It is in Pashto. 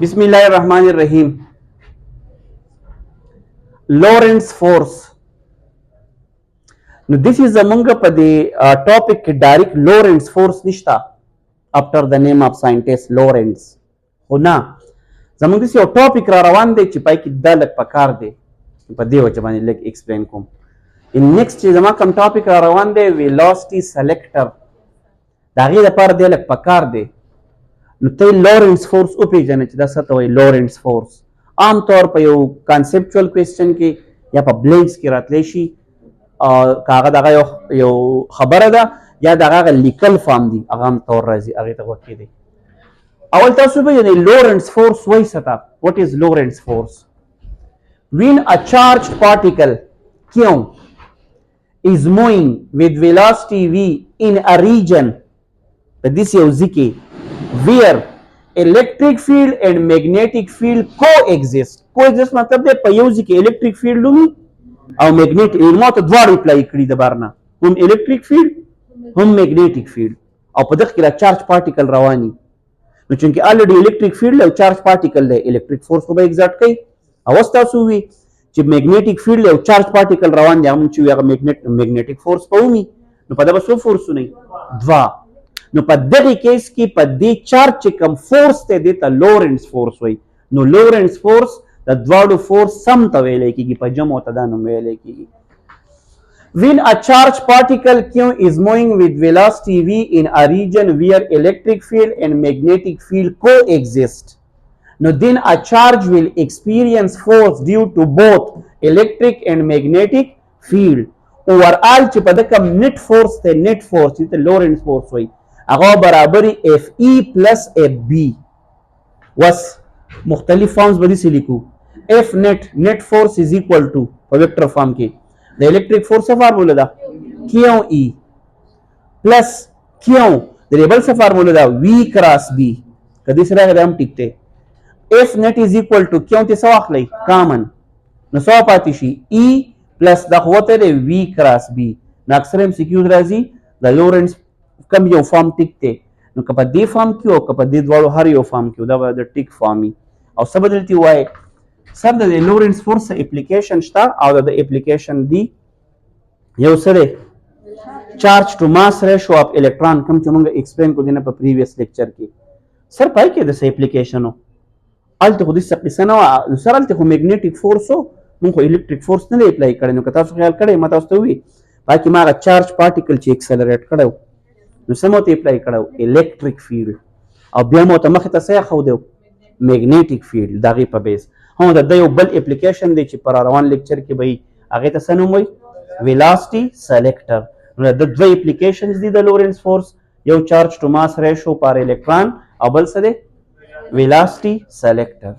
बिस्मिल्लाहिर्रहमानिर्रहीम। Lorentz force. Now this is among the topic direct Lorentz force nishta after the name of scientist Lorentz. होना زمونږ داسې یو ټاپک را روان دی چې پای کې دا لږ پکار دی په دې وجه باندې لږ ایکسپلین کوم. نیکسټ چې زما کوم ټاپک را روان دی ویلاسټي سلیکټر، د هغې لپاره دی لږ پکار دی. نو ته لورنس فورس وپېژنې چې دا څه ته وایي لورنس فورس. عام طور په یو کانسپچوال کوېسچن کې یا په بلینکس کې راتلی شي که هغه دغه یو خبره ده یا د هغه لیکل فارم دي هغه عام طور راځي هغې ته غوږ کېدی. اول تاسو وپېژنئ لورنس فورس وایي څه ته. what is Lorentz force? When a charged particle Q is moving with velocity v in a region په داسې یو ځای کې where electric field and magnetic field coexist. coexist مطلب دی په یو ځای کې electric field وي او magnetic ما ته دواړه اپلای کړي د بار نه، هم electric field هم magnetic field او په دغه کې را چارج پارټیکل رواني. نو چونکې الریډي electric field او چارج پارټیکل دی electric force خو به ایگزرټ کوي. او اوس تاسو وي چې magnetic field او چارج پارټیکل روان دي هغه چې وي هغه magnetic force به ومي. نو په دا به څو فورسونه وي؟ دوه. نو په دغه کیس کې په دې چارج چې کوم فورس دی دې ته لورنس فورس وایي. نو لورنس فورس د دواړو فورس سم ته ویلی کېږي، په جمع ته دا نوم ویلی کېږي. When a charged particle Q is moving with velocity v in a region where electric field and magnetic field coexist, now then a charge will experience force due to both electric and magnetic field. overall چې په دغه net force ته net force چې ته لورنس فورس وایي هغه برابري FE plus FB. وس مختلف فارمز به داسې لیکو. F net force is equal to په ویکټر فارم کې د الیکټریک فورس څه فارموله ده QE پلس Q د دې بل څه فارموله ده V کراس B. که دې سره راغلی هم ټیک دی. F net is equal to Q ته څه واخلئ کامن، نو څه پاتې شي E پلس دا خو وته دی V کراس B. نو اکثر ام سی کیوز راځي د لورنس کم یو فارم ټیک دی. نو که په دې فارم کې او که په دې دواړو هر یو فارم کې دا به د ټیک فارم وي. او څه به درته ووایي سر د لورنس فورس اپلیکیشن شته او د اپلیکیشن دی یو څه دی چارج ټو ماس ریشو اف الکترون کوم چې موږ ایکسپلین کړو نه په پریویس لیکچر کې. سر پای کې د څه اپلیکیشن و هلته خو داسې قصه نه وه. سر هلته خو میګنیټیک فورس و موږ خو الیکټریک فورس نه دی اپلای کړی. نو که تاسو خیال کړی ما تاسو ته ووي پای کې ما هغه چارج پارټیکل چې اکسلریټ کړی و نو څه مو ته اپلای کړی و الیکټریک فیلډ او بیا مو ته مخې ته څه ایښودی و میګنیټیک فیلډ د هغې په بیس. هم د یو بل اپلیکیشن دی چې پر روان لیکچر کې به وي هغې ته څه نوم وایي ویلاسټي سلیکټر. نو د دوه اپلیکیشنز دي د لورنس فورس، یو چارج ټو ماس ریشو پر الکترون او بل څه دی ویلاسټي سلیکټر.